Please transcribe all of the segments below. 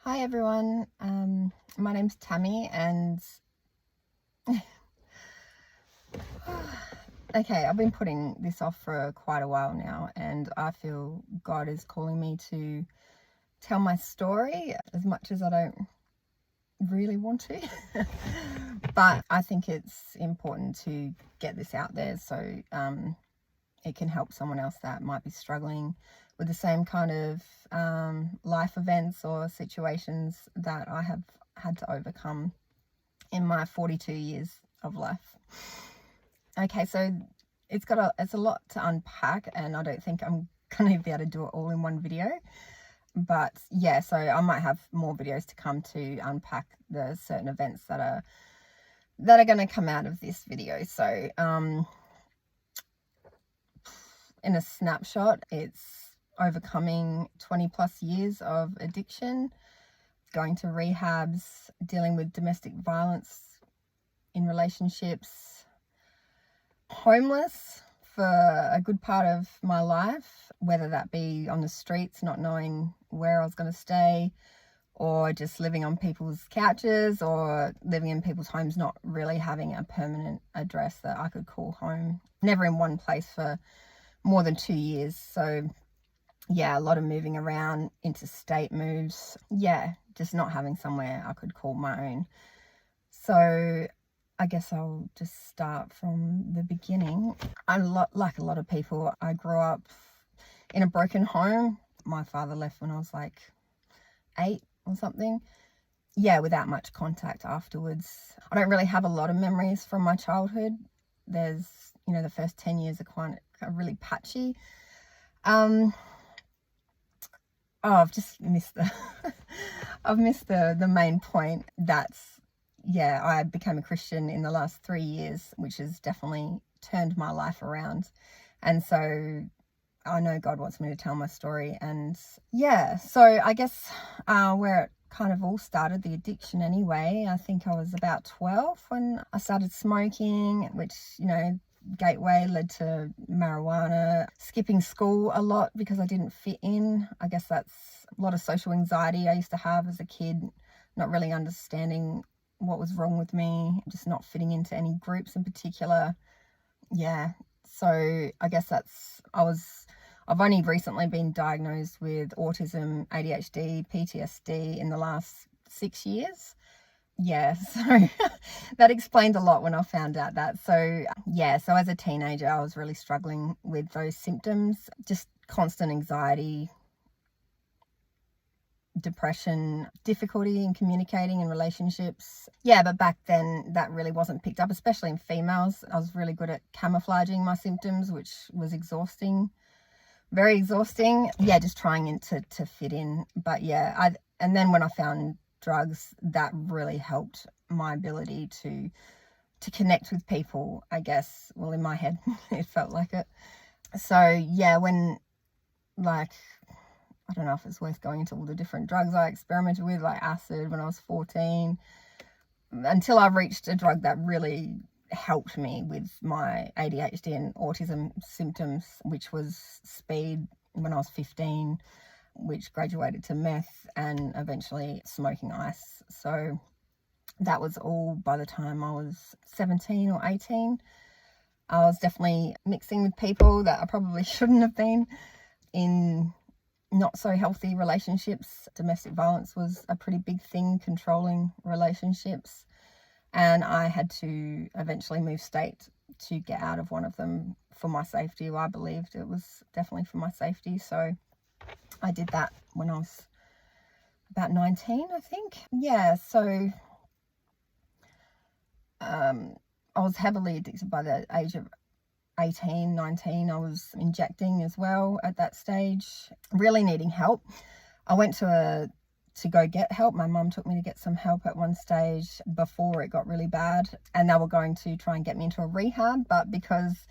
Hi everyone, my name's Tammie and okay, I've been putting this off for quite a while now and I feel God is calling me to tell my story as much as I don't really want to. But I think it's important to get this out there so it can help someone else that might be struggling with the same kind of life events or situations that I have had to overcome in my 42 years of life. Okay, so it's a lot to unpack and I don't think I'm going to be able to do it all in one video. But yeah, so I might have more videos to come to unpack the certain events that are going to come out of this video. So in a snapshot, it's overcoming 20 plus years of addiction, going to rehabs, dealing with domestic violence in relationships, homeless for a good part of my life, whether that be on the streets, not knowing where I was going to stay, or just living on people's couches or living in people's homes, not really having a permanent address that I could call home. Never in one place for more than 2 years. So yeah, a lot of moving around, interstate moves. Yeah, just not having somewhere I could call my own. So I guess I'll just start from the beginning. Like a lot of people, I grew up in a broken home. My father left when I was like 8 or something. Yeah, without much contact afterwards. I don't really have a lot of memories from my childhood. There's, the first 10 years are really patchy. I've just missed I've missed the main point. I became a Christian in the last 3 years, which has definitely turned my life around. And so I know God wants me to tell my story. And yeah, so I guess where it kind of all started, the addiction anyway, I think I was about 12 when I started smoking, which, gateway led to marijuana, skipping school a lot because I didn't fit in. I guess that's a lot of social anxiety I used to have as a kid, not really understanding what was wrong with me, just not fitting into any groups in particular. Yeah, so I guess I've only recently been diagnosed with autism, ADHD, PTSD in the last 6 years. Yeah, so that explained a lot when I found out that. So yeah, so as a teenager, I was really struggling with those symptoms, just constant anxiety, depression, difficulty in communicating in relationships. Yeah, but back then that really wasn't picked up, especially in females. I was really good at camouflaging my symptoms, which was exhausting, very exhausting. Yeah, just trying to fit in. But yeah, and then when I found drugs, that really helped my ability to connect with people, I guess. Well, in my head, it felt like it. So yeah, when I don't know if it's worth going into all the different drugs I experimented with, like acid when I was 14, until I reached a drug that really helped me with my ADHD and autism symptoms, which was speed when I was 15, which graduated to meth and eventually smoking ice. So that was all by the time I was 17 or 18. I was definitely mixing with people that I probably shouldn't have been in, not so healthy relationships. Domestic violence was a pretty big thing, controlling relationships. And I had to eventually move state to get out of one of them for my safety. I believed it was definitely for my safety. So I did that when I was about 19, I think. Yeah, so I was heavily addicted by the age of 18, 19. I was injecting as well at that stage, really needing help. I went to go get help. My mum took me to get some help at one stage before it got really bad, and they were going to try and get me into a rehab, but because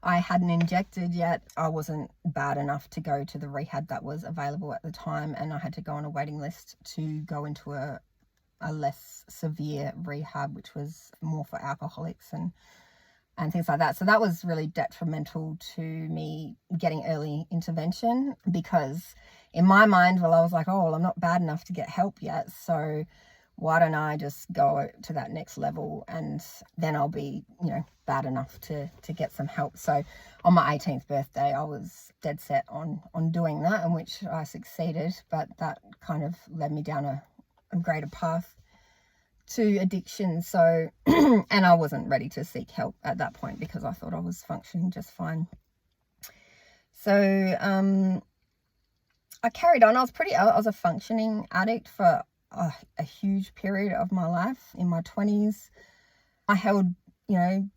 I hadn't injected yet, I wasn't bad enough to go to the rehab that was available at the time, and I had to go on a waiting list to go into a less severe rehab, which was more for alcoholics and and things like that. So that was really detrimental to me getting early intervention, because in my mind, well, I was like, oh, well, I'm not bad enough to get help yet, so why don't I just go to that next level, and then I'll be, bad enough to get some help. So on my 18th birthday, I was dead set on doing that, in which I succeeded, but that kind of led me down a greater path to addiction. So, and I wasn't ready to seek help at that point because I thought I was functioning just fine. So, I carried on. I was a functioning addict for a huge period of my life. In my 20s, I held,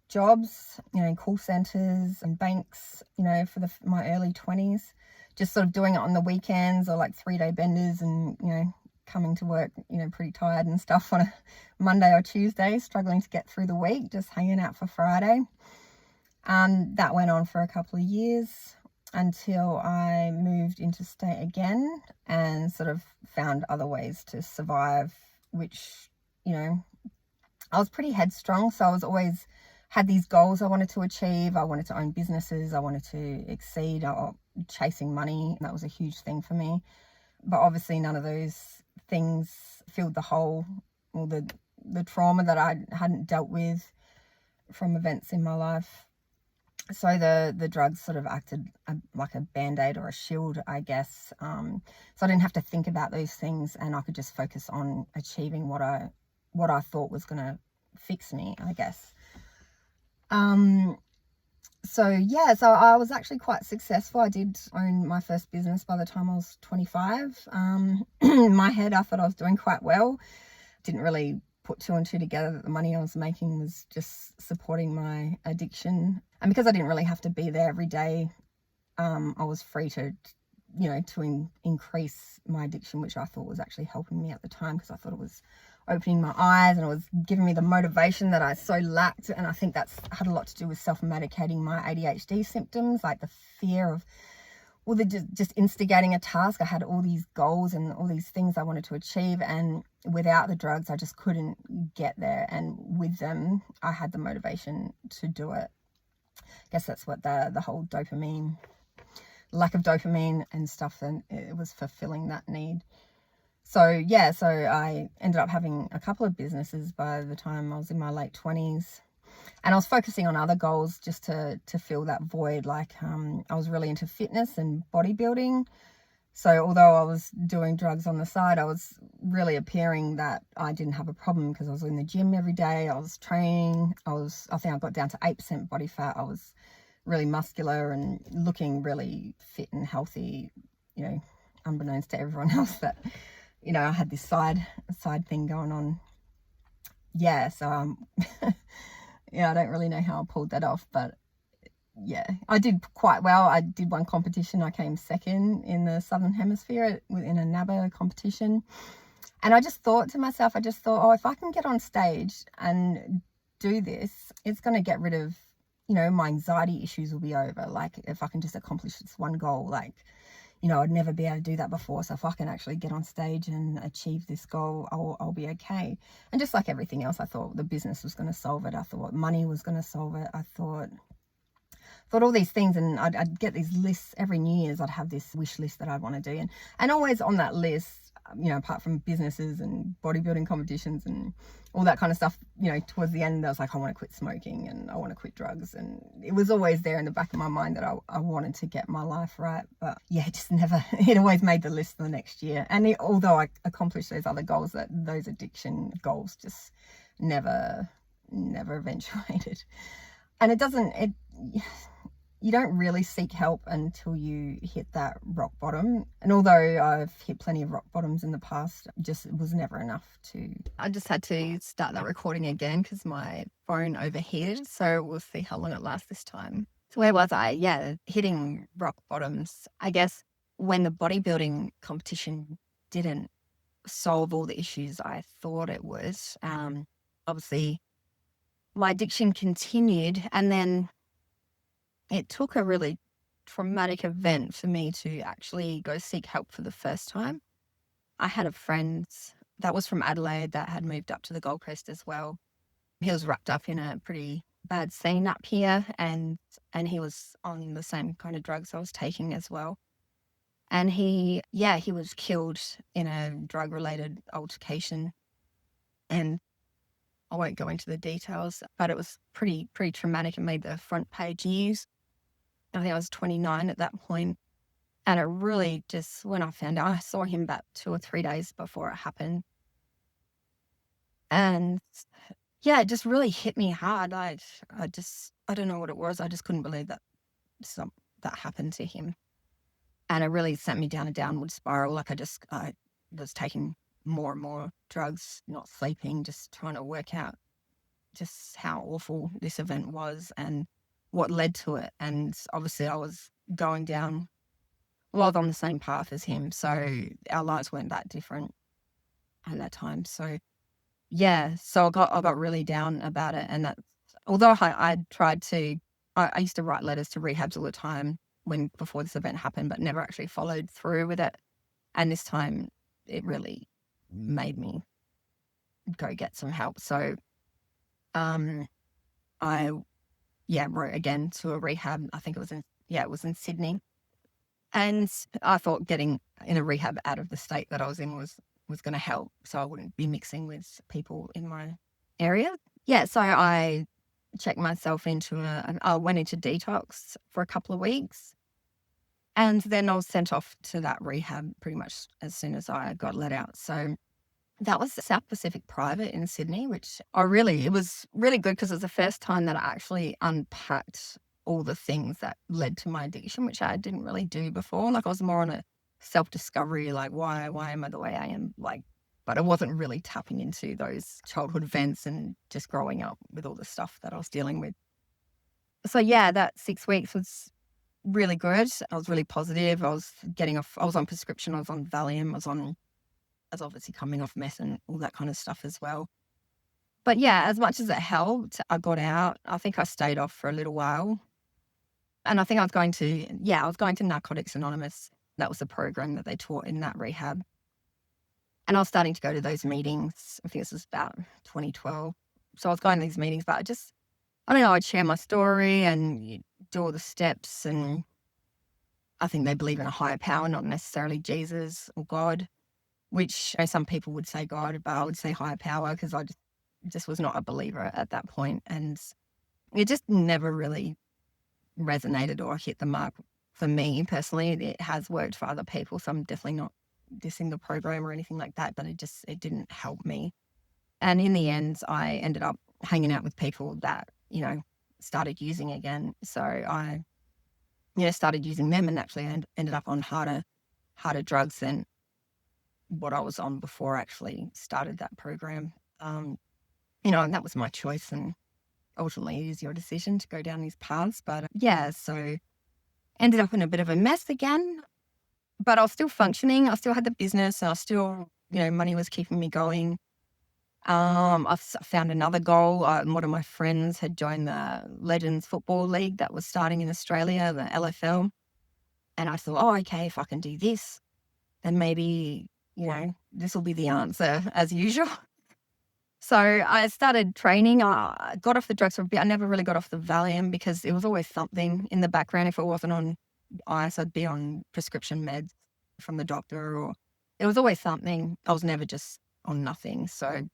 jobs, in call centers and banks, for my early 20s, just sort of doing it on the weekends, or like 3-day benders, and, coming to work, pretty tired and stuff on a Monday or Tuesday, struggling to get through the week, just hanging out for Friday. That went on for a couple of years until I moved interstate again and sort of found other ways to survive, which, I was pretty headstrong. So I was always had these goals I wanted to achieve. I wanted to own businesses. I wanted to exceed, chasing money. That was a huge thing for me. But obviously none of those things filled the hole, or the trauma that I hadn't dealt with from events in my life. So the drugs sort of acted like a band-aid or a shield, I guess. So I didn't have to think about those things, and I could just focus on achieving what I thought was going to fix me, I guess. So I was actually quite successful. I did own my first business by the time I was 25. In my head, I thought I was doing quite well. Didn't really put 2 and 2 together that the money I was making was just supporting my addiction. And because I didn't really have to be there every day, I was free to increase my addiction, which I thought was actually helping me at the time, because I thought it was opening my eyes and it was giving me the motivation that I so lacked. And I think that's had a lot to do with self-medicating my ADHD symptoms, like the fear of, just instigating a task. I had all these goals and all these things I wanted to achieve, and without the drugs, I just couldn't get there. And with them, I had the motivation to do it. I guess that's what the whole lack of dopamine and stuff, and it was fulfilling that need. So I ended up having a couple of businesses by the time I was in my late 20s. And I was focusing on other goals just to fill that void. Like I was really into fitness and bodybuilding. So although I was doing drugs on the side, I was really appearing that I didn't have a problem, because I was in the gym every day. I was training. I think I got down to 8% body fat. I was really muscular and looking really fit and healthy, unbeknownst to everyone else that, I had this side thing going on. Yeah, so I don't really know how I pulled that off, but yeah, I did quite well. I did one competition. I came second in the Southern Hemisphere in a NABA competition. And I just thought to myself, if I can get on stage and do this, it's going to get rid of, my anxiety issues will be over. Like if I can just accomplish this one goal, like, I'd never be able to do that before. So if I can actually get on stage and achieve this goal, I'll be okay. And just like everything else, I thought the business was going to solve it. I thought money was going to solve it. I thought all these things, and I'd get these lists every New Year's. I'd have this wish list that I'd want to do. And always on that list, apart from businesses and bodybuilding competitions and all that kind of stuff, towards the end, I was like, I want to quit smoking and I want to quit drugs. And it was always there in the back of my mind that I wanted to get my life right. But yeah, it always made the list the next year. And although I accomplished those other goals, those addiction goals just never eventuated. And you don't really seek help until you hit that rock bottom. And although I've hit plenty of rock bottoms in the past, it was never enough to... I just had to start that recording again because my phone overheated. So we'll see how long it lasts this time. So where was I? Yeah, hitting rock bottoms. I guess when the bodybuilding competition didn't solve all the issues I thought it would, obviously my addiction continued, and then it took a really traumatic event for me to actually go seek help for the first time. I had a friend that was from Adelaide that had moved up to the Gold Coast as well. He was wrapped up in a pretty bad scene up here, and he was on the same kind of drugs I was taking as well. And he was killed in a drug-related altercation. And I won't go into the details, but it was pretty traumatic. It made the front page news. I think I was 29 at that point. And it really just, when I found out, I saw him about 2 or 3 days before it happened. And yeah, it just really hit me hard. I don't know what it was. I just couldn't believe that that happened to him. And it really sent me down a downward spiral. Like I was taking more and more drugs, not sleeping, just trying to work out just how awful this event was and what led to it. And obviously I was going down, well, I was on the same path as him. So our lives weren't that different at that time. So yeah, so I got really down about it. And that, although I tried to, I used to write letters to rehabs all the time before this event happened, but never actually followed through with it. And this time it really made me go get some help. So I wrote again to a rehab. I think it was in Sydney. And I thought getting in a rehab out of the state that I was in was going to help, so I wouldn't be mixing with people in my area. Yeah, so I checked myself into I went into detox for a couple of weeks. And then I was sent off to that rehab pretty much as soon as I got let out. So that was South Pacific Private in Sydney, which it was really good because it was the first time that I actually unpacked all the things that led to my addiction, which I didn't really do before. Like I was more on a self-discovery, like why am I the way I am? Like, but I wasn't really tapping into those childhood events and just growing up with all the stuff that I was dealing with. So yeah, that 6 weeks was really good. I was really positive. I was on prescription, I was on Valium, I was obviously coming off meth and all that kind of stuff as well. But yeah, as much as it helped, I got out. I think I stayed off for a little while. And I think I was going to Narcotics Anonymous. That was the program that they taught in that rehab. And I was starting to go to those meetings. I think this was about 2012. So I was going to these meetings, but I don't know, I'd share my story and do all the steps. And I think they believe in a higher power, not necessarily Jesus or God, which some people would say God, but I would say higher power because I just was not a believer at that point. And it just never really resonated or hit the mark for me personally. It has worked for other people, so I'm definitely not dissing the program or anything like that, but it didn't help me. And in the end, I ended up hanging out with people that, started using again. So I, started using them and actually ended up on harder drugs than what I was on before I actually started that program. And that was my choice, and ultimately it is your decision to go down these paths. But so ended up in a bit of a mess again, but I was still functioning. I still had the business, and I still, money was keeping me going. I found another goal. One of my friends had joined the Legends Football League that was starting in Australia, the LFL. And I thought, oh, okay, if I can do this, then maybe, this will be the answer as usual. So I started training. I got off the drugs for a bit. I never really got off the Valium because it was always something in the background. If it wasn't on ice, I'd be on prescription meds from the doctor, or it was always something. I was never just on nothing. So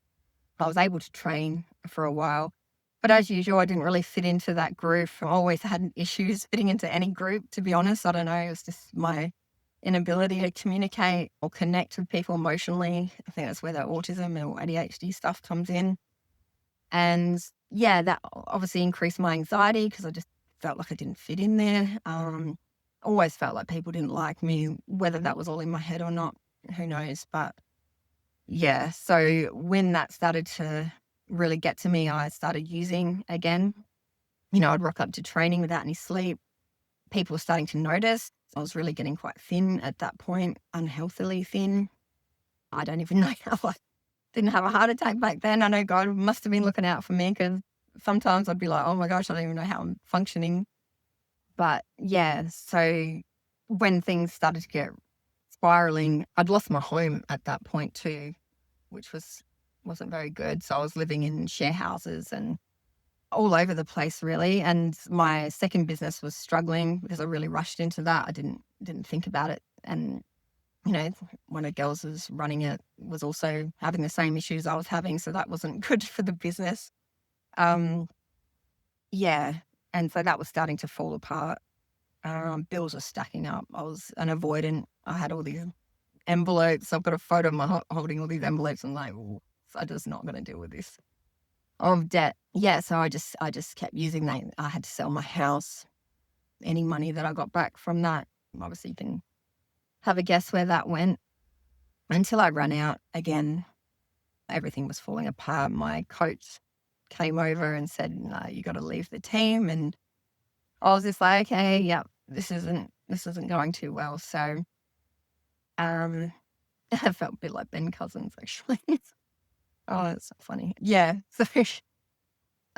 I was able to train for a while. But as usual, I didn't really fit into that group. I always had issues fitting into any group, to be honest. I don't know. It was just my inability to communicate or connect with people emotionally. I think that's where the autism or ADHD stuff comes in. And that obviously increased my anxiety because I just felt like I didn't fit in there. Always felt like people didn't like me, whether that was all in my head or not, who knows. But so when that started to really get to me, I started using again. I'd rock up to training without any sleep. People were starting to notice. I was really getting quite thin at that point, unhealthily thin. I don't even know how I didn't have a heart attack back then. I know God must have been looking out for me because sometimes I'd be like, oh my gosh, I don't even know how I'm functioning. But so when things started to get spiraling, I'd lost my home at that point too, which wasn't very good. So I was living in share houses and all over the place really. And my second business was struggling because I really rushed into that. I didn't think about it. And, one of the girls was running it was also having the same issues I was having. So that wasn't good for the business. Yeah. And so that was starting to fall apart. Bills were stacking up. I was an avoidant. I had all these envelopes. I've got a photo of my holding all these envelopes. I'm like, "Ooh, I'm just not going to deal with this of debt." Yeah, so I just kept using that. I had to sell my house. Any money that I got back from that, obviously you can have a guess where that went. Until I ran out again, everything was falling apart. My coach came over and said, "No, you got to leave the team." And I was just like, "Okay, yeah, this isn't going too well." So, I felt a bit like Ben Cousins actually. Oh, that's so funny. Yeah. So,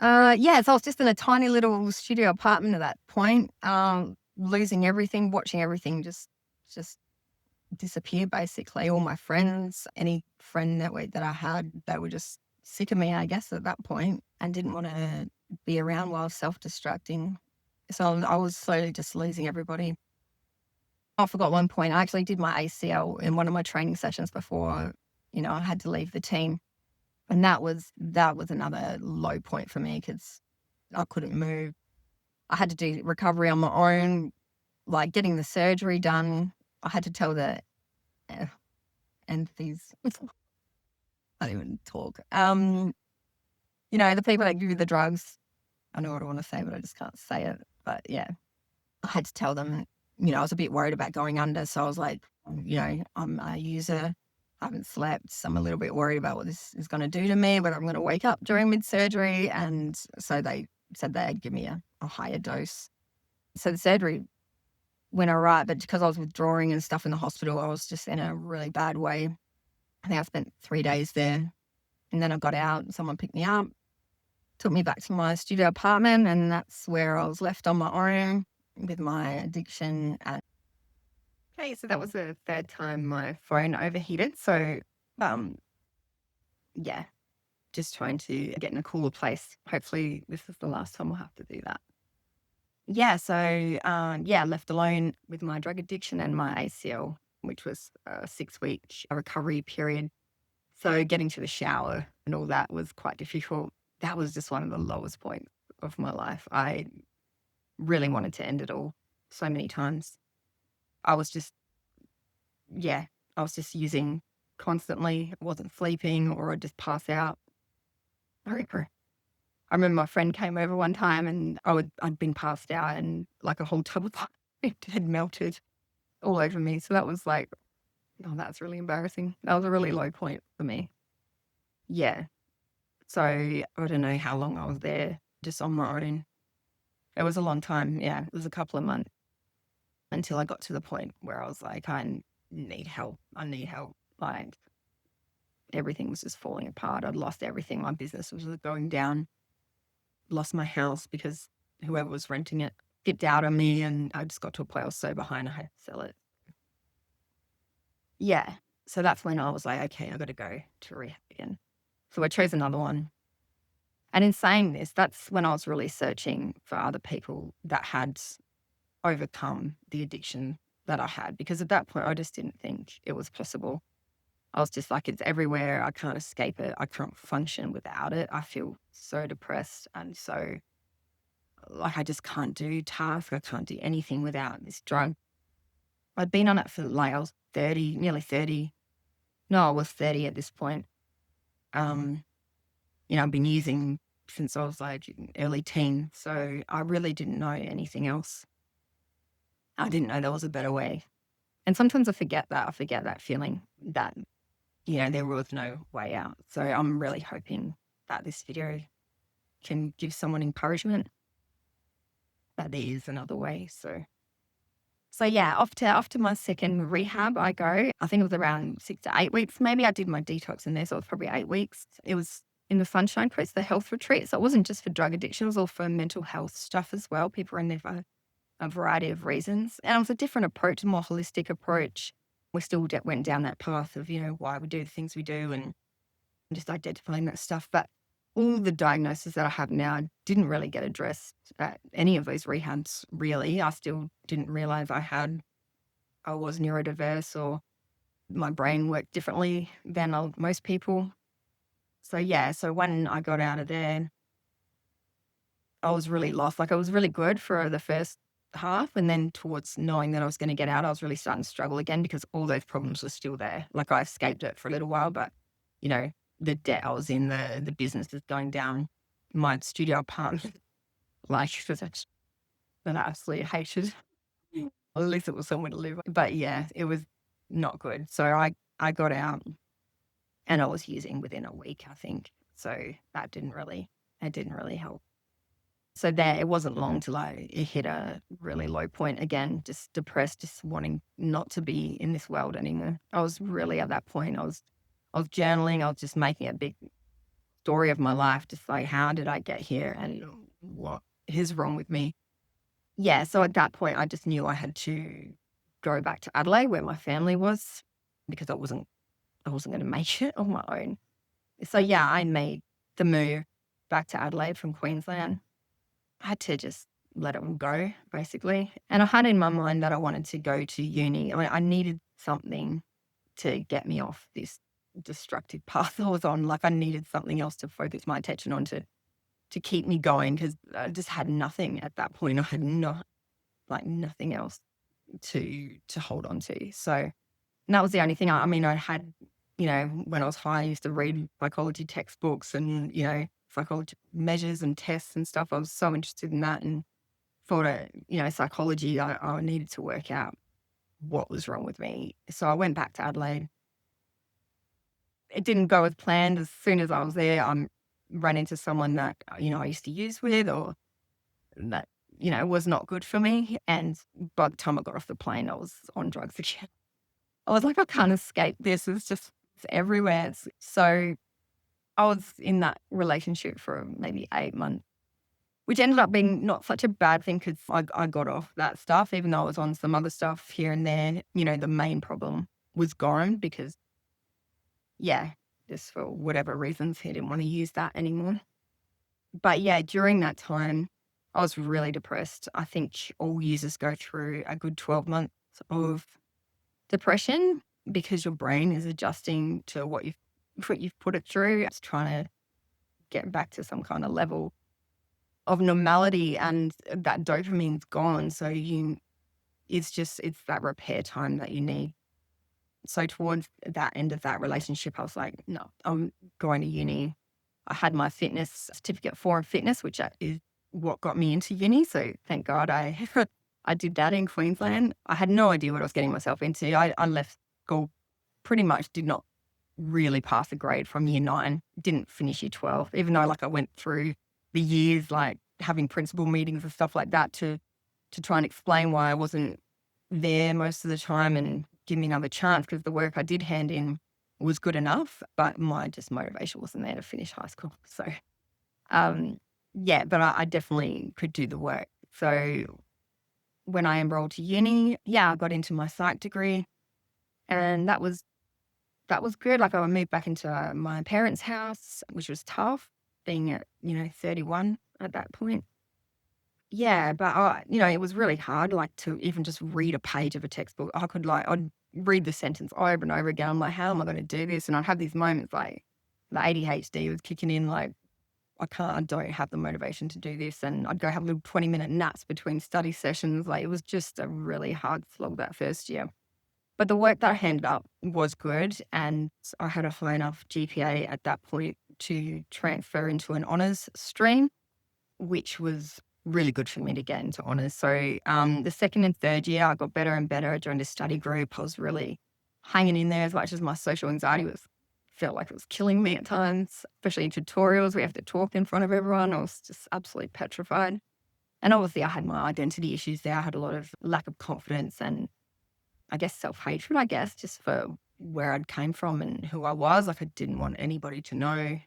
yeah, so I was just in a tiny little studio apartment at that point, losing everything, watching everything just disappear basically. All my friends, any friend that I had, they were just sick of me, I guess, at that point, and didn't want to be around while self-destructing. So I was slowly just losing everybody. I forgot one point. I actually did my ACL in one of my training sessions before, I had to leave the team. And that was another low point for me because I couldn't move. I had to do recovery on my own, like getting the surgery done. I had to tell the entities, I don't even talk. The people that give you the drugs. I know what I want to say, but I just can't say it. But yeah, I had to tell them, I was a bit worried about going under. So I was like, I'm a user. I haven't slept. So I'm a little bit worried about what this is going to do to me, but I'm going to wake up during mid-surgery. And so they said they'd give me a higher dose. So the surgery went all right, but because I was withdrawing and stuff in the hospital, I was just in a really bad way. I think I spent 3 days there. And then I got out and someone picked me up, took me back to my studio apartment, and that's where I was left on my own with my addiction. Okay, so that was the third time my phone overheated. So, yeah, just trying to get in a cooler place. Hopefully, this is the last time I'll have to do that. Yeah, so, left alone with my drug addiction and my ACL, which was a 6-week recovery period. So, getting to the shower and all that was quite difficult. That was just one of the lowest points of my life. I really wanted to end it all so many times. I was just yeah, I was just using constantly. I wasn't sleeping or I'd just pass out. I remember my friend came over one time and I'd been passed out and like a whole tub of it had melted all over me. So that was like, oh, that's really embarrassing. That was a really low point for me. Yeah. So I don't know how long I was there just on my own. It was a long time. Yeah. It was a couple of months until I got to the point where I was like, I need help. I need help. Like, everything was just falling apart. I'd lost everything. My business was going down. Lost my house because whoever was renting it dipped out on me, and I just got to a point I was so behind I had to sell it. Yeah. So that's when I was like, okay, I got to go to rehab again. So I chose another one. And in saying this, that's when I was really searching for other people that had overcome the addiction that I had, because at that point I just didn't think it was possible. I was just like, it's everywhere. I can't escape it. I can't function without it. I feel so depressed and so like I just can't do tasks. I can't do anything without this drug. I'd been on it for like I was 30, nearly 30. No, I was 30 at this point. I've been using since I was like early teen. So I really didn't know anything else. I didn't know there was a better way. And sometimes I forget that. I forget that feeling that, there was no way out. So I'm really hoping that this video can give someone encouragement that there is another way. So yeah, after my second rehab, I go. I think it was around 6 to 8 weeks. Maybe I did my detox in there, so it was probably 8 weeks. It was in the Sunshine Coast, the health retreat. So it wasn't just for drug addiction; it was all for mental health stuff as well. People are in there for a variety of reasons, and it was a different approach, a more holistic approach. We still went down that path of why we do the things we do and just identifying that stuff, but all the diagnoses that I have now didn't really get addressed at any of those rehabs, really. I still didn't realize I was neurodiverse or my brain worked differently than most people. So, yeah, so when I got out of there, I was really lost. Like, I was really good for the first half. And then towards knowing that I was going to get out, I was really starting to struggle again because all those problems were still there. Like, I escaped it for a little while, but, you know, the debt I was in, the business is going down. My studio apartment, like, that I absolutely hated. At least it was somewhere to live. But yeah, it was not good. So I got out and I was using within a week, I think. So it didn't really help. So there, it wasn't long till I hit a really low point again, just depressed, just wanting not to be in this world anymore. I was really at that point. I was journaling. I was just making a big story of my life, just like, how did I get here and what is wrong with me? Yeah. So at that point, I just knew I had to go back to Adelaide where my family was because I wasn't going to make it on my own. So yeah, I made the move back to Adelaide from Queensland. I had to just let it all go, basically. And I had in my mind that I wanted to go to uni. I needed something to get me off this destructive path I was on. Like, I needed something else to focus my attention on to keep me going because I just had nothing at that point. I had nothing else to hold on to. So, and that was the only thing. I mean, I had, when I was high, I used to read psychology textbooks and, psychology measures and tests and stuff. I was so interested in that and thought, psychology, I needed to work out what was wrong with me. So I went back to Adelaide. It didn't go as planned. As soon as I was there, I ran into someone that, I used to use with or that, was not good for me. And by the time I got off the plane, I was on drugs again. I was like, I can't escape this. It's everywhere. So I was in that relationship for maybe 8 months, which ended up being not such a bad thing because I got off that stuff, even though I was on some other stuff here and there. The main problem was gone because, yeah, just for whatever reasons, he didn't want to use that anymore. But yeah, during that time, I was really depressed. I think all users go through a good 12 months of depression because your brain is adjusting to what you've put it through. It's trying to get back to some kind of level of normality, and that dopamine's gone. So it's that repair time that you need. So towards that end of that relationship, I was like, no, I'm going to uni. I had my fitness certificate in fitness, which is what got me into uni. So thank God I I did that in Queensland. I had no idea what I was getting myself into. I left school, pretty much did not really pass a grade from year 9, didn't finish year 12, even though I went through the years having principal meetings and stuff like that to try and explain why I wasn't there most of the time and give me another chance because the work I did hand in was good enough, but my motivation wasn't there to finish high school. So, yeah, but I definitely could do the work. So when I enrolled to uni, yeah, I got into my psych degree and that was good. I moved back into my parents' house, which was tough being at, 31 at that point. Yeah, but it was really hard, to even just read a page of a textbook. I'd read the sentence over and over again. I'm like, how am I going to do this? And I'd have these moments the ADHD was kicking in, I don't have the motivation to do this. And I'd go have little 20-minute naps between study sessions. It was just a really hard slog that first year. But the work that I handed up was good. And I had a high enough GPA at that point to transfer into an honours stream, which was really good for me to get into honours. So the second and third year, I got better and better. I joined a study group. I was really hanging in there as much as my social anxiety felt like it was killing me at times, especially in tutorials. We have to talk in front of everyone. I was just absolutely petrified. And obviously I had my identity issues there. I had a lot of lack of confidence and I guess self-hatred, just for where I'd came from and who I was. I didn't want anybody to know.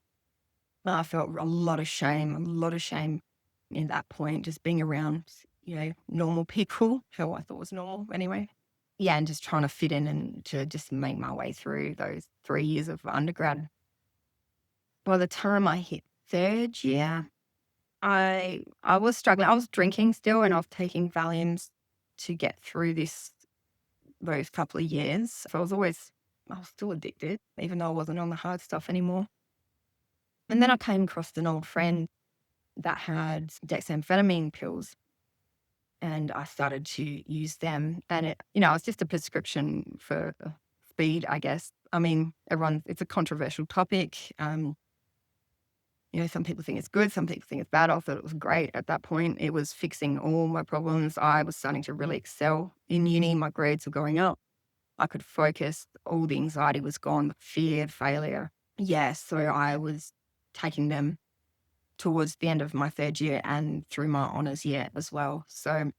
I felt a lot of shame in that point, just being around, normal people who I thought was normal anyway. Yeah, and just trying to fit in and to just make my way through those 3 years of undergrad. By the time I hit third year, I was struggling. I was drinking still, and I was taking Valiums to get through those couple of years. So I was still addicted, even though I wasn't on the hard stuff anymore. And then I came across an old friend that had dexamphetamine pills, and I started to use them. And it's just a prescription for speed, I guess. I mean, it's a controversial topic. Some people think it's good, some people think it's bad. I thought it was great at that point. It was fixing all my problems. I was starting to really excel in uni. My grades were going up. I could focus. All the anxiety was gone, the fear, failure. Yeah, so I was taking them towards the end of my third year and through my honours year as well. So,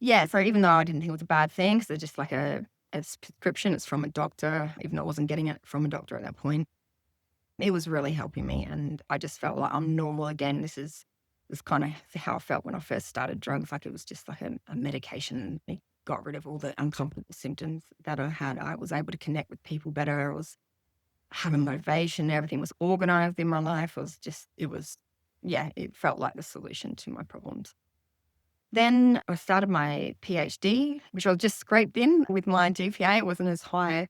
yeah, so even though I didn't think it was a bad thing, because it's just like a prescription, it's from a doctor, even though I wasn't getting it from a doctor at that point, it was really helping me. And I just felt like I'm normal again. This kind of how I felt when I first started drugs. Like it was just like a medication. It got rid of all the uncomfortable symptoms that I had. I was able to connect with people better. I was having motivation. Everything was organized in my life. It felt like the solution to my problems. Then I started my PhD, which I was just scraped in with my GPA. It wasn't as high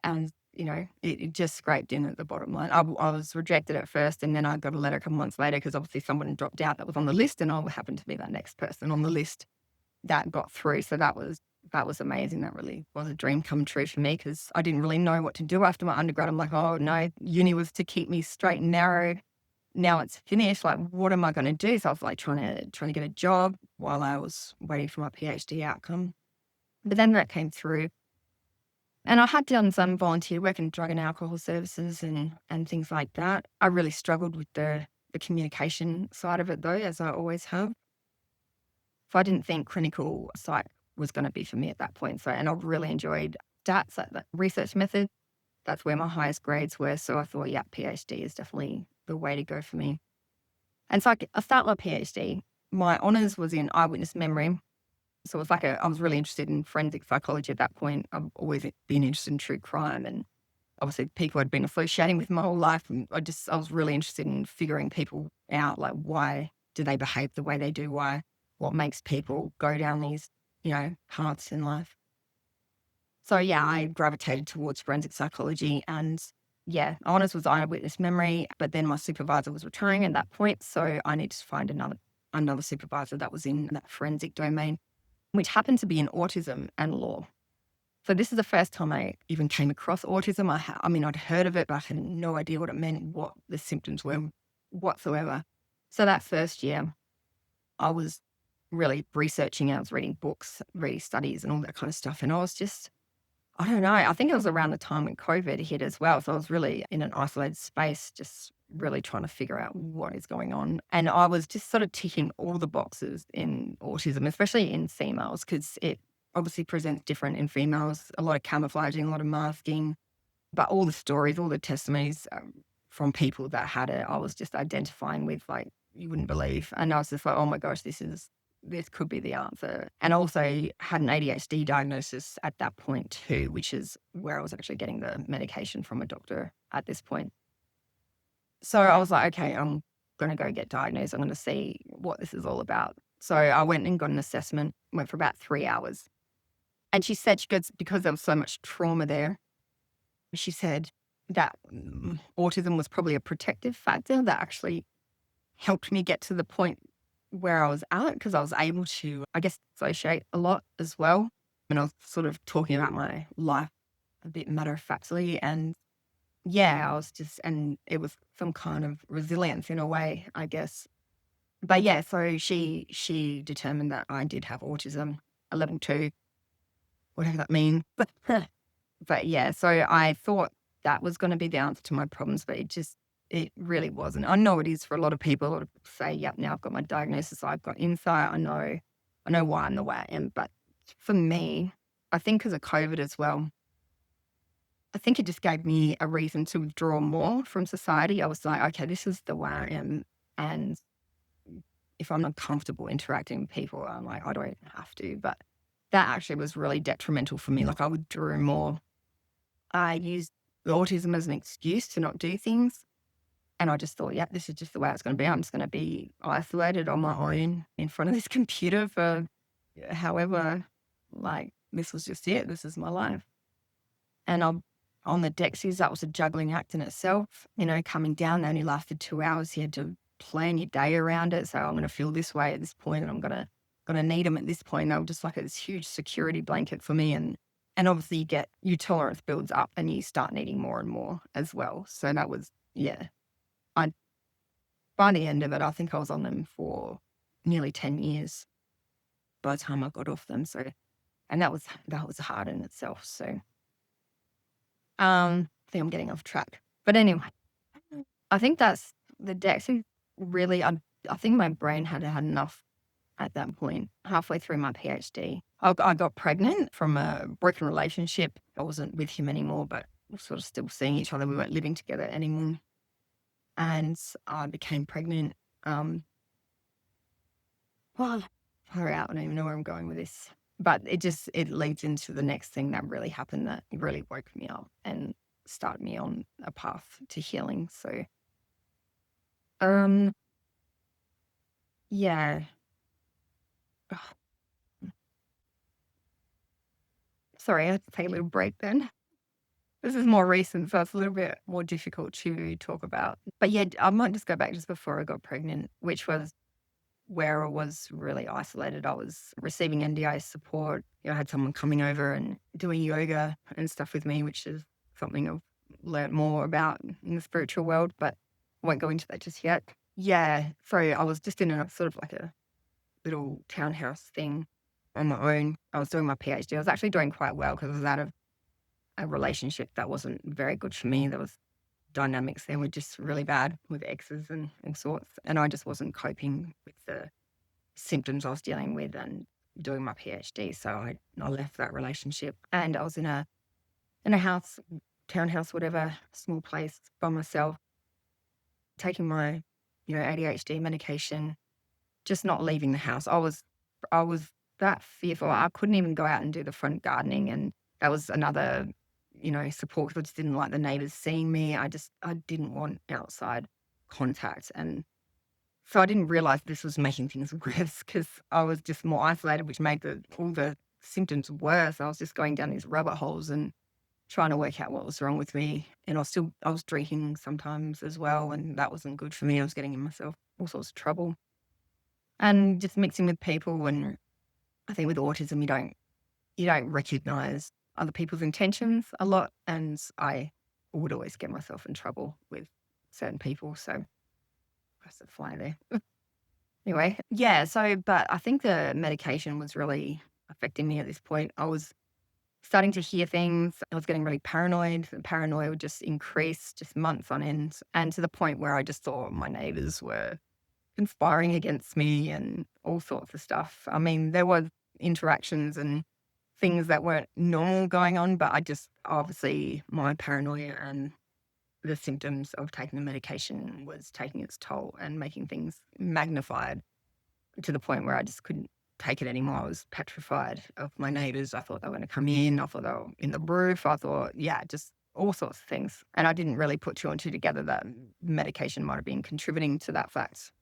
as, it just scraped in at the bottom line. I was rejected at first, and then I got a letter a couple months later because obviously someone dropped out that was on the list, and I happened to be that next person on the list that got through. So that was amazing. That really was a dream come true for me because I didn't really know what to do after my undergrad. I'm like, oh no, uni was to keep me straight and narrow. Now it's finished. Like, what am I going to do? So I was like trying to get a job while I was waiting for my PhD outcome. But then that came through. And I had done some volunteer work in drug and alcohol services and things like that. I really struggled with the communication side of it though, as I always have. So I didn't think clinical psych was going to be for me at that point. And I really enjoyed stats, that research method. That's where my highest grades were. So I thought, yeah, PhD is definitely the way to go for me. And so I started my PhD. My honours was in eyewitness memory. So it was I was really interested in forensic psychology at that point. I've always been interested in true crime and obviously people I'd been associating with my whole life. And I was really interested in figuring people out, like why do they behave the way they do? What makes people go down these, paths in life? So yeah, I gravitated towards forensic psychology and yeah, honours was eyewitness memory, but then my supervisor was retiring at that point. So I needed to find another supervisor that was in that forensic domain, which happened to be in autism and law. So this is the first time I even came across autism. I'd heard of it, but I had no idea what it meant, what the symptoms were whatsoever. So that first year, I was really researching. I was reading books, reading studies and all that kind of stuff. And I was just, I don't know, I think it was around the time when COVID hit as well. So I was really in an isolated space, just really trying to figure out what is going on. And I was just sort of ticking all the boxes in autism, especially in females, because it obviously presents different in females, a lot of camouflaging, a lot of masking, but all the stories, all the testimonies from people that had it, I was just identifying with like, you wouldn't believe. And I was just like, oh my gosh, this could be the answer. And also had an ADHD diagnosis at that point too, which is where I was actually getting the medication from a doctor at this point. So I was like, okay, I'm going to go get diagnosed. I'm going to see what this is all about. So I went and got an assessment, went for about 3 hours. And she said, because there was so much trauma there, she said that autism was probably a protective factor that actually helped me get to the point where I was at, because I was able to, I guess, associate a lot as well. And I was sort of talking about my life a bit matter-of-factly. And yeah, and it was some kind of resilience in a way, I guess. But yeah, so she determined that I did have autism, a level 2, whatever that means. But yeah, so I thought that was going to be the answer to my problems, but it really wasn't. I know it is for a lot of people. A lot of people say, yep, now I've got my diagnosis, I've got insight, I know why I'm the way I am. But for me, I think because of COVID as well, I think it just gave me a reason to withdraw more from society. I was like, okay, this is the way I am. And if I'm not comfortable interacting with people, I'm like, I don't have to. But that actually was really detrimental for me. Like I withdrew more. I used autism as an excuse to not do things. And I just thought, yeah, this is just the way it's going to be. I'm just going to be isolated on my own in front of this computer for however, like, this was just it. This is my life. And I'm on the Dexies, that was a juggling act in itself. Coming down, they only lasted 2 hours. You had to plan your day around it. So I'm going to feel this way at this point, and I'm gonna need them at this point. They were just like this huge security blanket for me. And obviously your tolerance builds up and you start needing more and more as well. So that was, yeah. I By the end of it, I think I was on them for nearly 10 years by the time I got off them. So, and that was hard in itself. So, I think I'm getting off track. But anyway, I think that's the Dexy really, I think my brain had enough at that point. Halfway through my PhD, I got pregnant from a broken relationship. I wasn't with him anymore, but we were sort of still seeing each other. We weren't living together anymore. And I became pregnant. Well, far out. I don't even know where I'm going with this. But it leads into the next thing that really happened that really woke me up and started me on a path to healing. So, um, yeah. Ugh. Sorry, I had to take a little break then. This is more recent, so it's a little bit more difficult to talk about. But yeah, I might just go back just before I got pregnant, which was where I was really isolated. I was receiving NDI support. I had someone coming over and doing yoga and stuff with me, which is something I've learned more about in the spiritual world, but I won't go into that just yet. Yeah, so I was just in a sort of like a little townhouse thing on my own. I was doing my PhD. I was actually doing quite well because I was out of a relationship that wasn't very good for me. There was dynamics there were just really bad with exes and all sorts. And I just wasn't coping with the symptoms I was dealing with and doing my PhD. So I left that relationship and I was in a house, townhouse, whatever, small place by myself, taking my, ADHD medication, just not leaving the house. I was that fearful. I couldn't even go out and do the front gardening. And that was another, support because I just didn't like the neighbors seeing me. I didn't want outside contact. And so I didn't realize this was making things worse because I was just more isolated, which made all the symptoms worse. I was just going down these rabbit holes and trying to work out what was wrong with me. And I was drinking sometimes as well. And that wasn't good for me. I was getting in myself all sorts of trouble and just mixing with people. And I think with autism, you don't recognize other people's intentions a lot. And I would always get myself in trouble with certain people. So that's a fly there. Anyway, yeah. So, but I think the medication was really affecting me at this point. I was starting to hear things. I was getting really paranoid. The paranoia would just increase just months on end. And to the point where I just thought my neighbors were conspiring against me and all sorts of stuff. I mean, there was interactions and things that weren't normal going on, but I just obviously my paranoia and the symptoms of taking the medication was taking its toll and making things magnified to the point where I just couldn't take it anymore. I was petrified of my neighbors. I thought they were going to come in. I thought they were in the roof. I thought, yeah, just all sorts of things. And I didn't really put two and two together that medication might have been contributing to that fact.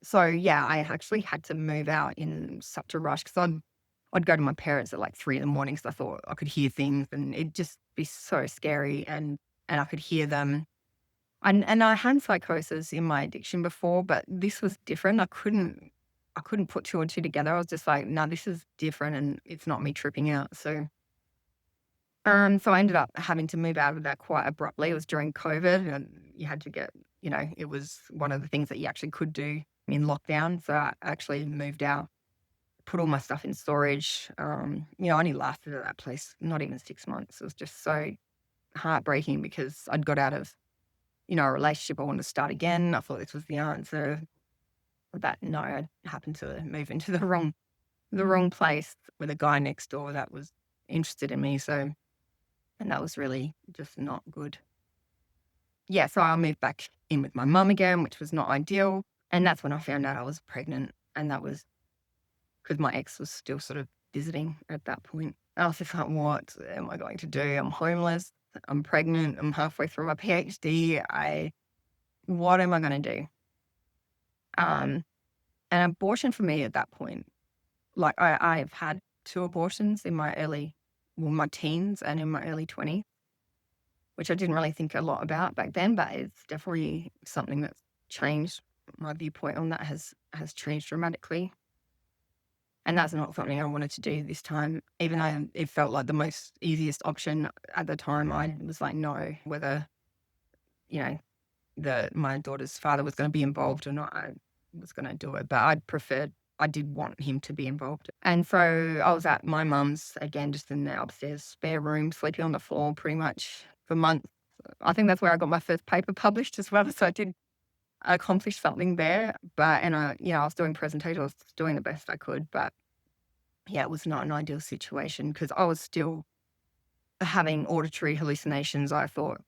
So, yeah, I actually had to move out in such a rush because I'd go to my parents at like 3 in the morning because I thought I could hear things and it'd just be so scary and I could hear them. And I had psychosis in my addiction before, but this was different. I couldn't put two and two together. I was just like, no, this is different and it's not me tripping out. So so I ended up having to move out of that quite abruptly. It was during COVID and you had to get, it was one of the things that you actually could do in lockdown. So I actually moved out, put all my stuff in storage. I only lasted at that place not even 6 months. It was just so heartbreaking because I'd got out of, a relationship. I wanted to start again. I thought this was the answer. But no, I happened to move into the wrong place with a guy next door that was interested in me. So, and that was really just not good. Yeah, so I moved back in with my mum again, which was not ideal. And that's when I found out I was pregnant. And that was because my ex was still sort of visiting at that point. I was just like, what am I going to do? I'm homeless. I'm pregnant. I'm halfway through my PhD. what am I going to do? Um, and abortion for me at that point, like I've had 2 abortions in my teens and in my early 20s, which I didn't really think a lot about back then, but it's definitely something that's changed. My viewpoint on that has changed dramatically. And that's not something I wanted to do this time, even though it felt like the most easiest option at the time. I was like, no, whether, you know, my daughter's father was going to be involved or not, I was going to do it. But I did want him to be involved. And so I was at my mum's again, just in the upstairs spare room, sleeping on the floor pretty much for months. I think that's where I got my first paper published as well. So I did accomplish something there. I was doing presentations, I was doing the best I could. But yeah, it was not an ideal situation because I was still having auditory hallucinations. I thought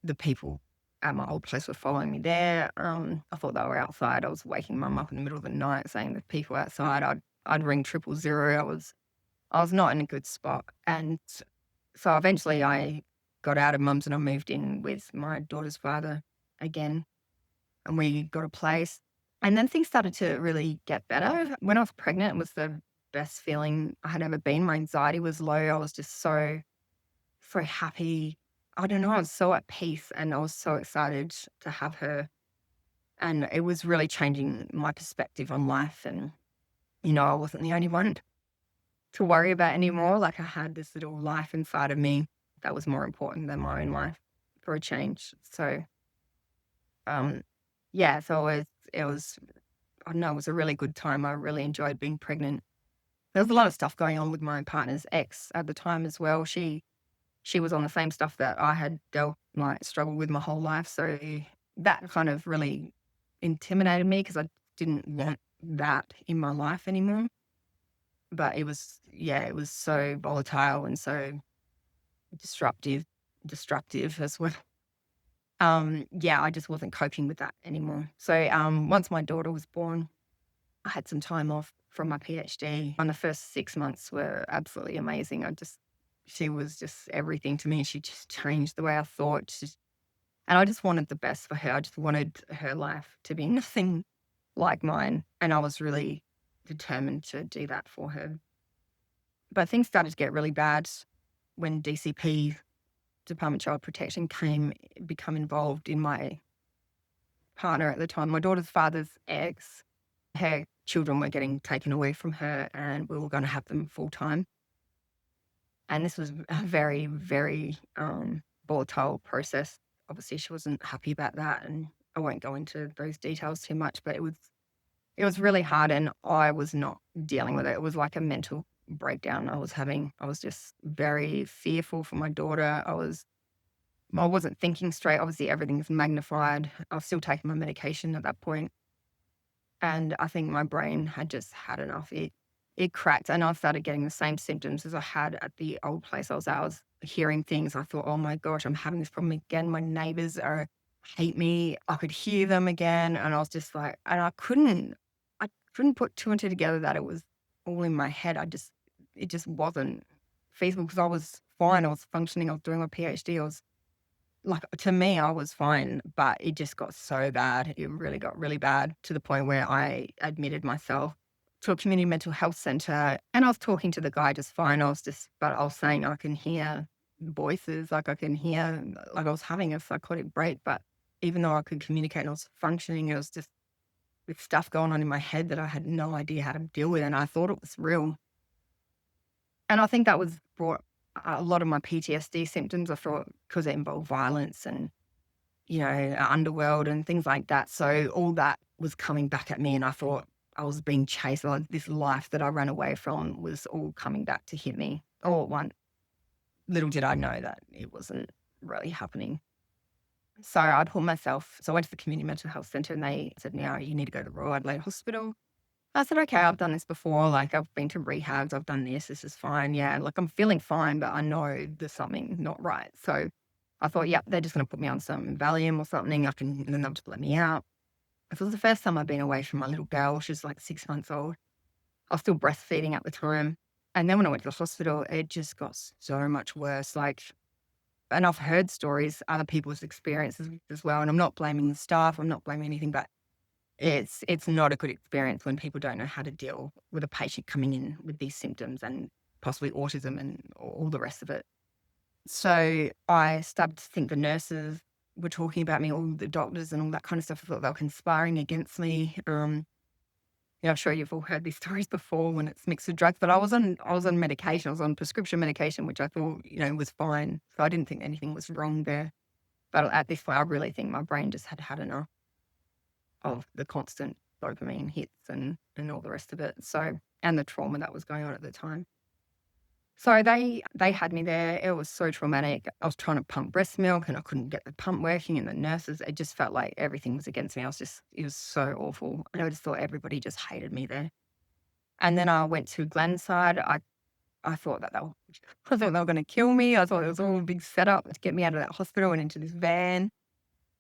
the people at my old place were following me there. I thought they were outside. I was waking mum up in the middle of the night saying there's people outside. I'd ring 000. I was not in a good spot. And so eventually I got out of mum's and I moved in with my daughter's father again. And we got a place. And then things started to really get better. When I was pregnant, it was the best feeling I had ever been. My anxiety was low. I was just so happy. I don't know, I was so at peace and I was so excited to have her. And it was really changing my perspective on life. And, I wasn't the only one to worry about anymore. Like I had this little life inside of me that was more important than my own life for a change. So, yeah, so it was, I don't know, it was a really good time. I really enjoyed being pregnant. There was a lot of stuff going on with my partner's ex at the time as well. She was on the same stuff that I had struggled with my whole life. So that kind of really intimidated me because I didn't want that in my life anymore. But it was so volatile and so destructive as well. I just wasn't coping with that anymore. So once my daughter was born, I had some time off from my PhD. And the first 6 months were absolutely amazing. She was just everything to me. She just changed the way I thought. And I just wanted the best for her. I just wanted her life to be nothing like mine. And I was really determined to do that for her. But things started to get really bad when DCP, Department of Child Protection, become involved in my partner at the time. My daughter's father's ex, her children were getting taken away from her and we were going to have them full time. And this was a very, very volatile process. Obviously, she wasn't happy about that, and I won't go into those details too much, but it was really hard, and I was not dealing with it. It was like a mental breakdown I was having. I was just very fearful for my daughter. I wasn't thinking straight. Obviously, everything's magnified. I was still taking my medication at that point, and I think my brain had just had enough. It cracked, and I started getting the same symptoms as I had at the old place I was at. I was hearing things. I thought, oh my gosh, I'm having this problem again. My neighbors hate me. I could hear them again. And I was just like, and I couldn't put two and two together that it was all in my head. It just wasn't feasible because I was fine. I was functioning. I was doing my PhD. I was like, to me, I was fine, but it just got so bad. It really got really bad to the point where I admitted myself to a community mental health center. And I was talking to the guy just fine. But I was saying I can hear voices, like I can hear, like I was having a psychotic break. But even though I could communicate and I was functioning, it was just with stuff going on in my head that I had no idea how to deal with. And I thought it was real. And I think that was brought a lot of my PTSD symptoms, I thought, because it involved violence and, underworld and things like that. So all that was coming back at me, and I thought I was being chased. Like this life that I ran away from was all coming back to hit me all at once. Little did I know that it wasn't really happening. So I went to the community mental health centre and they said, no, you need to go to Royal Adelaide Hospital. I said, okay, I've done this before. Like I've been to rehabs, I've done this is fine. Yeah, like I'm feeling fine, but I know there's something not right. So I thought, yeah, they're just going to put me on some Valium or something. And then they'll just let me out. It was the first time I'd been away from my little girl. She was like 6 months old. I was still breastfeeding at the time. And then when I went to the hospital, it just got so much worse. Like and I've heard stories, other people's experiences as well. And I'm not blaming the staff. I'm not blaming anything, but it's not a good experience when people don't know how to deal with a patient coming in with these symptoms and possibly autism and all the rest of it. So I started to think the nurses were talking about me, all the doctors and all that kind of stuff. I thought they were conspiring against me. I'm sure you've all heard these stories before when it's mixed with drugs, but I was on medication. I was on prescription medication, which I thought, was fine. So I didn't think anything was wrong there. But at this point, I really think my brain just had had enough of the constant dopamine hits and all the rest of it. So, and the trauma that was going on at the time. So they had me there. It was so traumatic. I was trying to pump breast milk and I couldn't get the pump working, and the nurses, it just felt like everything was against me. It was so awful. And I just thought everybody just hated me there. And then I went to Glenside. I thought that I thought they were going to kill me. I thought it was all a big setup to get me out of that hospital and into this van.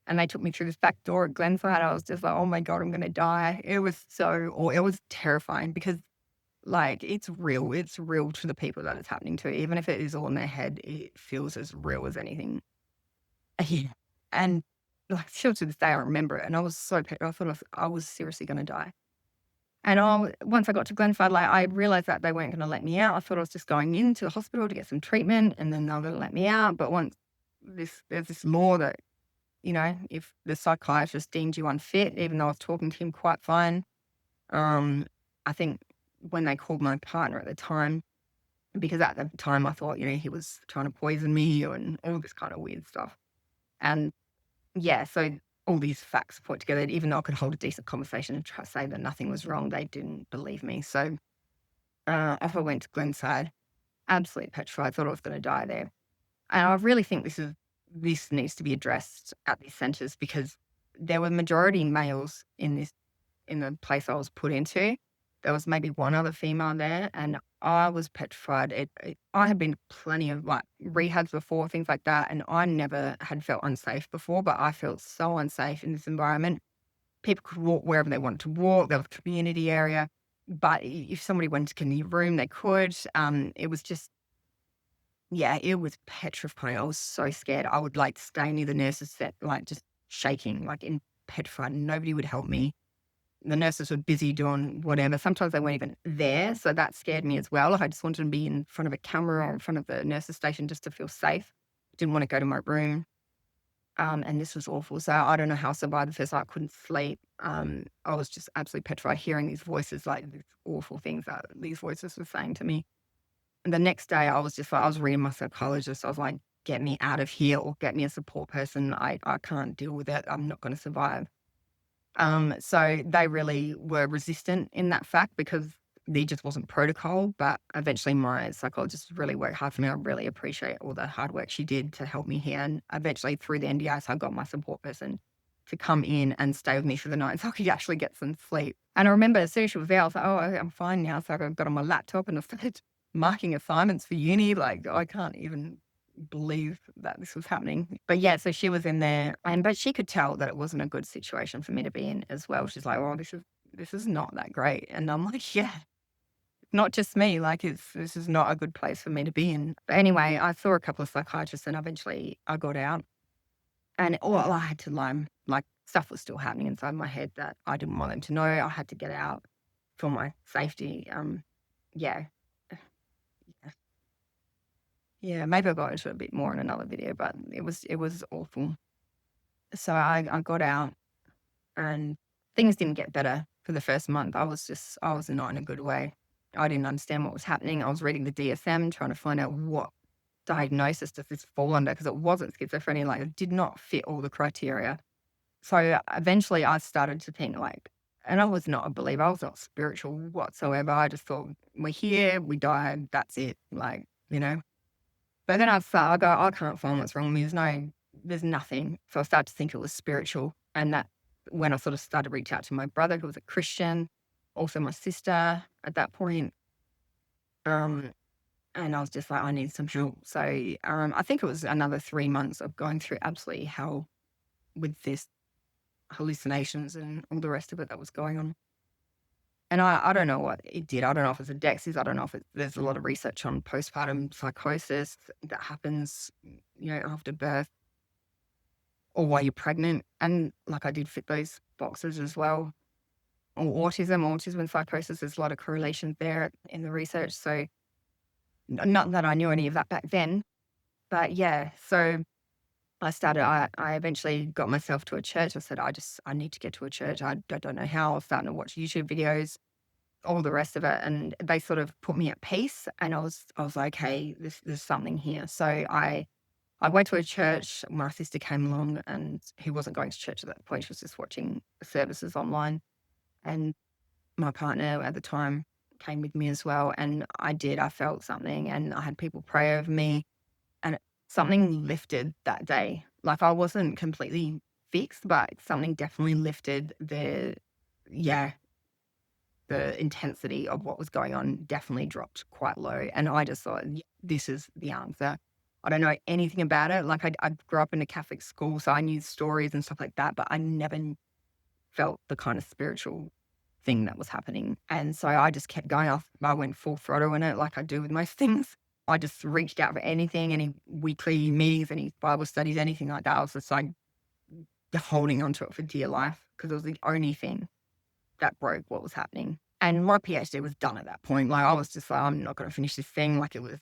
And they took me through this back door at Glenside. I was just like, oh my God, I'm going to die. It was it was terrifying because like it's real. It's real to the people that it's happening to. Even if it is all in their head, it feels as real as anything. Yeah. And like still to this day, I remember it. And I was so, I thought I was seriously going to die. And once I got to Glenford, like I realized that they weren't going to let me out. I thought I was just going into the hospital to get some treatment and then they were going to let me out. But there's this law that, if the psychiatrist deemed you unfit, even though I was talking to him quite fine, I think when they called my partner at the time, because at the time I thought, he was trying to poison me and all this kind of weird stuff. And yeah, so all these facts put together, even though I could hold a decent conversation and try to say that nothing was wrong, they didn't believe me. So off I went to Glenside, absolutely petrified, thought I was going to die there. And I really think this needs to be addressed at these centres because there were majority males in the place I was put into. There was maybe one other female there, and I was petrified. I had been to plenty of like rehabs before, things like that, and I never had felt unsafe before, but I felt so unsafe in this environment. People could walk wherever they wanted to walk. There was a community area, but if somebody went to the room, they could. It was just, yeah, it was petrifying. I was so scared. I would like stay near the nurses set, like just shaking, like in petrified. Nobody would help me. The nurses were busy doing whatever. Sometimes they weren't even there. So that scared me as well. I just wanted to be in front of a camera or in front of the nurses station just to feel safe. Didn't want to go to my room. And this was awful. So I don't know how I survived the first night. I couldn't sleep. I was just absolutely petrified hearing these voices, like these awful things that these voices were saying to me. And the next day I was just like, I was reading my psychologist. I was like, get me out of here or get me a support person. I can't deal with it. I'm not going to survive. So they really were resistant in that fact because there just wasn't protocol. But eventually my psychologist really worked hard for me. I really appreciate all the hard work she did to help me here. And eventually through the NDIS, I got my support person to come in and stay with me for the night so I could actually get some sleep. And I remember as soon as she was there, I was like, oh, I'm fine now. So I got on my laptop and I started marking assignments for uni. Like I can't even believe that this was happening. But yeah, so she was in there but she could tell that it wasn't a good situation for me to be in as well. She's like, oh, this is not that great. And I'm like, yeah, not just me, like this is not a good place for me to be in. But anyway, I saw a couple of psychiatrists and eventually I got out and all I had to learn, like stuff was still happening inside my head that I didn't want them to know. I had to get out for my safety. Yeah. Yeah, maybe I'll go into it a bit more in another video, but it was awful. So I got out and things didn't get better for the first month. I was not in a good way. I didn't understand what was happening. I was reading the DSM, trying to find out what diagnosis does this fall under because it wasn't schizophrenia. Like it did not fit all the criteria. So eventually I started to think like, and I was not a believer. I was not spiritual whatsoever. I just thought we're here, we died, that's it. Like, But then I go, I can't find what's wrong with me. There's nothing. So I started to think it was spiritual. And that when I sort of started to reach out to my brother, who was a Christian, also my sister at that point. And I was just like, I need some help. So I think it was another 3 months of going through absolutely hell with this hallucinations and all the rest of it that was going on. And I don't know what it did. I don't know if it's a Dexys. I don't know if there's a lot of research on postpartum psychosis that happens, after birth or while you're pregnant. And like I did fit those boxes as well. Or autism and psychosis, there's a lot of correlations there in the research. So not that I knew any of that back then, but yeah. So I eventually got myself to a church. I said, I need to get to a church. I don't know how. I was starting to watch YouTube videos, all the rest of it. And they sort of put me at peace. And I was like, hey, there's something here. So I went to a church. My sister came along and he wasn't going to church at that point. She was just watching services online. And my partner at the time came with me as well. And I felt something and I had people pray over me and something lifted that day. Like I wasn't completely fixed, but something definitely lifted yeah, the intensity of what was going on definitely dropped quite low. And I just thought, "Yeah, this is the answer." I don't know anything about it. Like I grew up in a Catholic school, so I knew stories and stuff like that, but I never felt the kind of spiritual thing that was happening. And so I just kept going off. I went full throttle in it like I do with most things. I just reached out for anything, any weekly meetings, any Bible studies, anything like that. I was just like holding onto it for dear life because it was the only thing that broke what was happening. And my PhD was done at that point. Like I was just like, I'm not going to finish this thing. Like it was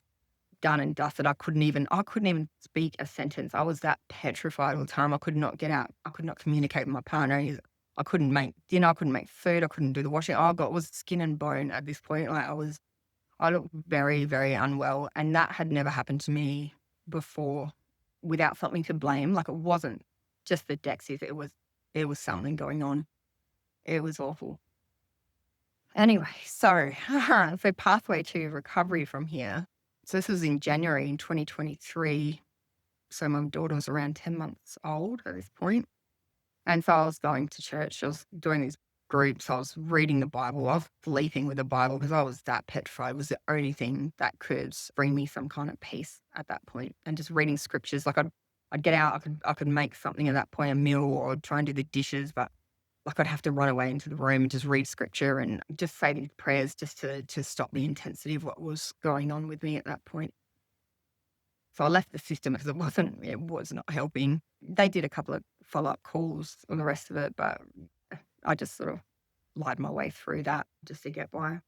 done and dusted. I couldn't even speak a sentence. I was that petrified all the time. I could not get out. I could not communicate with my partner. I couldn't make dinner. I couldn't make food. I couldn't do the washing. All I got was skin and bone at this point. Like I looked very, very unwell. And that had never happened to me before without something to blame. Like it wasn't just the Dexys. It was something going on. It was awful. Anyway, so pathway to recovery from here. So this was in January in 2023. So my daughter was around 10 months old at this point. And so I was going to church. I was doing these groups. I was reading the Bible. I was sleeping with the Bible because I was that petrified. It was the only thing that could bring me some kind of peace at that point. And just reading scriptures. Like I'd get out. I could make something at that point, a meal, or I'd try and do the dishes. But like I'd have to run away into the room and just read scripture and just say these prayers just to stop the intensity of what was going on with me at that point. So I left the system because it was not helping. They did a couple of follow-up calls on the rest of it, but I just sort of lied my way through that just to get by.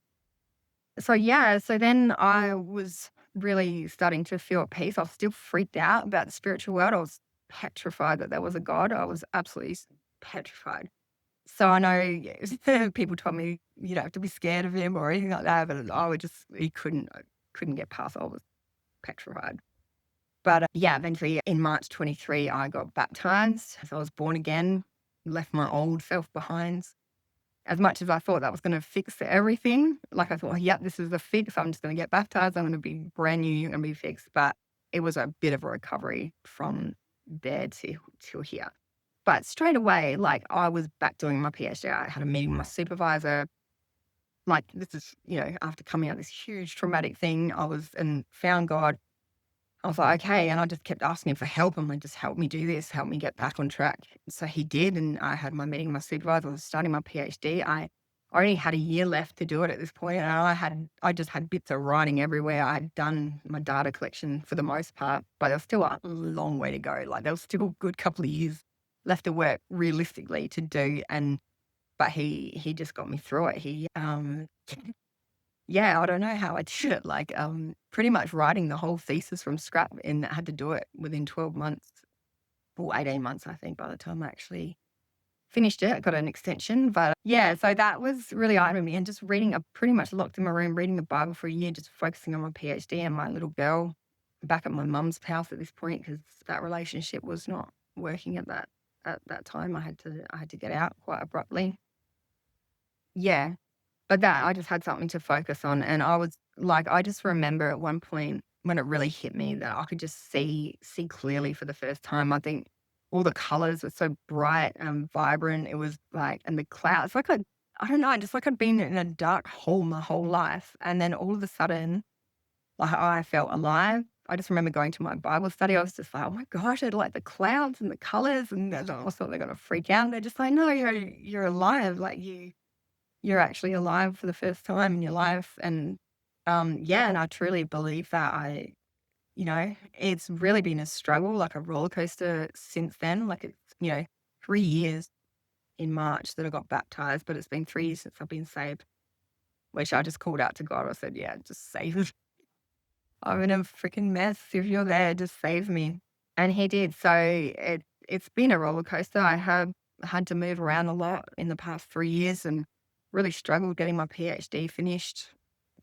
So yeah, so then I was really starting to feel at peace. I was still freaked out about the spiritual world. I was petrified that there was a God. I was absolutely petrified. So I know people told me you don't have to be scared of him or anything like that, but I couldn't get past. I was petrified. But yeah, eventually in March 23, I got baptized. So I was born again, left my old self behind. As much as I thought that was going to fix everything, like I thought, yeah, this is the fix. I'm just going to get baptized. I'm going to be brand new and be fixed. But it was a bit of a recovery from there to here. But straight away, like I was back doing my PhD. I had a meeting with my supervisor. Like this is, after coming out of this huge traumatic thing, and found God. I was like, okay. And I just kept asking him for help. I'm like, just help me do this, help me get back on track. So he did. And I had my meeting with my supervisor. I was starting my PhD. I only had a year left to do it at this point, and I just had bits of writing everywhere. I had done my data collection for the most part, but there was still a long way to go. Like there was still a good couple of years left of work realistically to do. But he just got me through it. Yeah, I don't know how I did it. Like pretty much writing the whole thesis from scratch, and I had to do it within 12 months or 18 months, I think, by the time I actually finished it. I got an extension, but yeah, so that was really eye-opening me. And just reading, I pretty much locked in my room, reading the Bible for a year, just focusing on my PhD and my little girl back at my mum's house at this point, because that relationship was not working at that time. I had to get out quite abruptly. Yeah, but that I just had something to focus on, and I was like, I just remember at one point when it really hit me that I could just see clearly for the first time. I think all the colors were so bright and vibrant. It was like, and the clouds, like I don't know, just like I'd been in a dark hole my whole life, and then all of a sudden, like I felt alive. I just remember going to my Bible study. I was just like, oh my gosh, I like the clouds and the colors, and I thought they're gonna freak out. They're just like, no, you're alive, like you. you're actually alive for the first time in your life. And yeah, and I truly believe that it's really been a struggle, like a roller coaster since then. Like it's, 3 years in March that I got baptized, but it's been 3 years since I've been saved, which I just called out to God. I said, yeah, just save me. I'm in a freaking mess. If you're there, just save me. And he did. So it's been a roller coaster. I have had to move around a lot in the past 3 years and really struggled getting my PhD finished.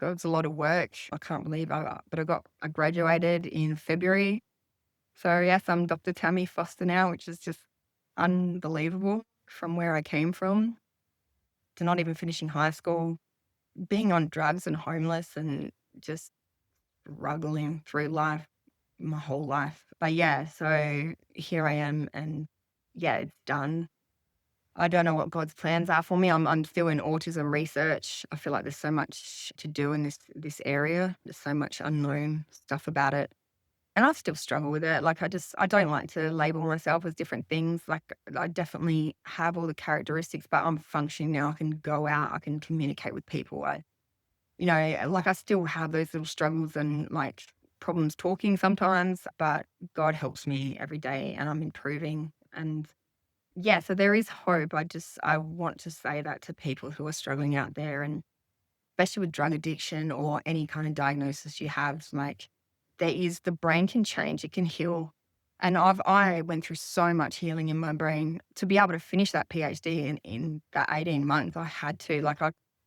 It was a lot of work. I can't believe I graduated in February. So yes, I'm Dr. Tammie Foster now, which is just unbelievable from where I came from to not even finishing high school, being on drugs and homeless and just struggling through life my whole life. But yeah, so here I am and yeah, it's done. I don't know what God's plans are for me. I'm still in autism research. I feel like there's so much to do in this area. There's so much unknown stuff about it. And I still struggle with it. Like I don't like to label myself as different things. Like I definitely have all the characteristics, but I'm functioning now. I can go out, I can communicate with people. Like I still have those little struggles and like problems talking sometimes, but God helps me every day and I'm improving. And yeah, so there is hope. I want to say that to people who are struggling out there and especially with drug addiction or any kind of diagnosis you have, like the brain can change, it can heal. And I went through so much healing in my brain to be able to finish that PhD in that 18 months. I had to,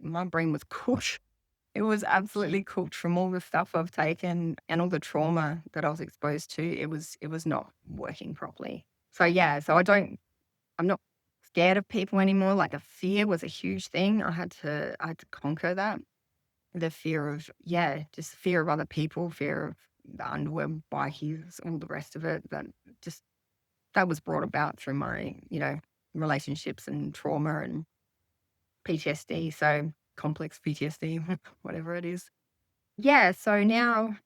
my brain was cooked. It was absolutely cooked from all the stuff I've taken and all the trauma that I was exposed to. It was not working properly. So yeah, I'm not scared of people anymore. Like a fear was a huge thing. I had to conquer that. The fear of, yeah, just fear of other people, fear of the underwear bikies, all the rest of it. Just that was brought about through my, relationships and trauma and PTSD. So complex PTSD, whatever it is. Yeah. So now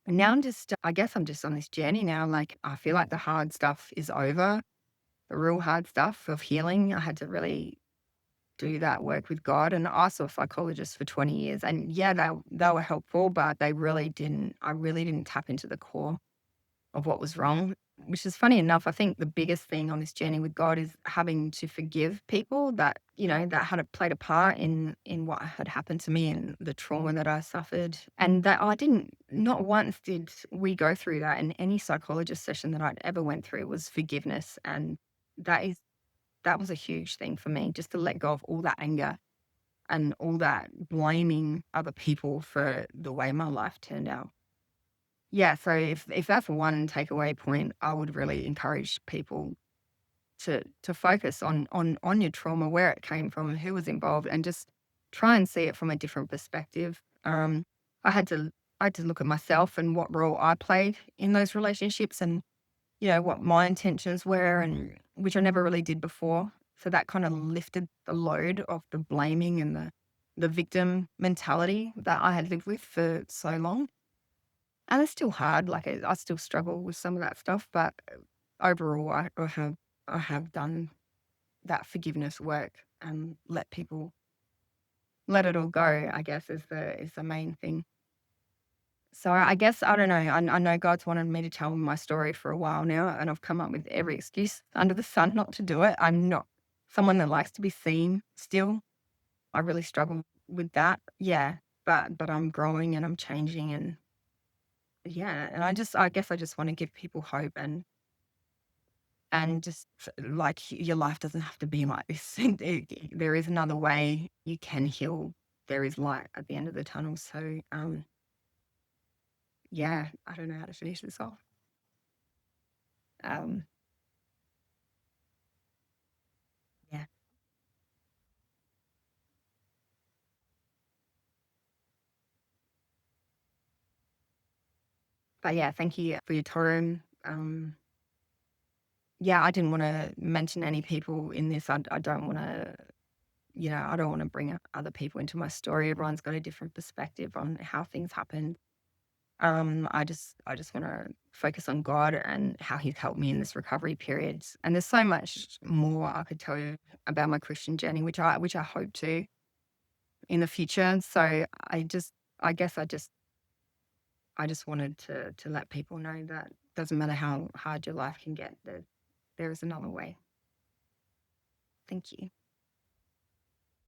I guess I'm just on this journey now. Like I feel like the hard stuff is over, the real hard stuff of healing. I had to really do that work with God. And I saw psychologists for 20 years. And yeah, they were helpful, but I really didn't tap into the core of what was wrong. Which is funny enough, I think the biggest thing on this journey with God is having to forgive people that, that had played a part in what had happened to me and the trauma that I suffered. And that I didn't, not once did we go through that in any psychologist session that I'd ever went through was forgiveness. And that is that was a huge thing for me, just to let go of all that anger and all that blaming other people for the way my life turned out. Yeah, so if that's one takeaway point, I would really encourage people to focus on your trauma, where it came from, who was involved, and just try and see it from a different perspective. I had to I had to look at myself and what role I played in those relationships and what my intentions were and which I never really did before. So that kind of lifted the load of the blaming and the victim mentality that I had lived with for so long. And it's still hard. Like I still struggle with some of that stuff, but overall, I have done that forgiveness work and let it all go. I guess is the main thing. So I guess I don't know. I know God's wanted me to tell my story for a while now, and I've come up with every excuse under the sun not to do it. I'm not someone that likes to be seen still. I really struggle with that. Yeah. But I'm growing and I'm changing and yeah. And I guess I just want to give people hope and just like your life doesn't have to be like this. There is another way you can heal. There is light at the end of the tunnel. So yeah, I don't know how to finish this off. Um yeah. But yeah, thank you for your time. Yeah, I didn't want to mention any people in this. I don't want to, I don't want to bring other people into my story. Everyone's got a different perspective on how things happen. I just want to focus on God and how He's helped me in this recovery period. And there's so much more I could tell you about my Christian journey, which I hope to in the future. So I guess I just wanted to let people know that doesn't matter how hard your life can get, that there is another way. Thank you.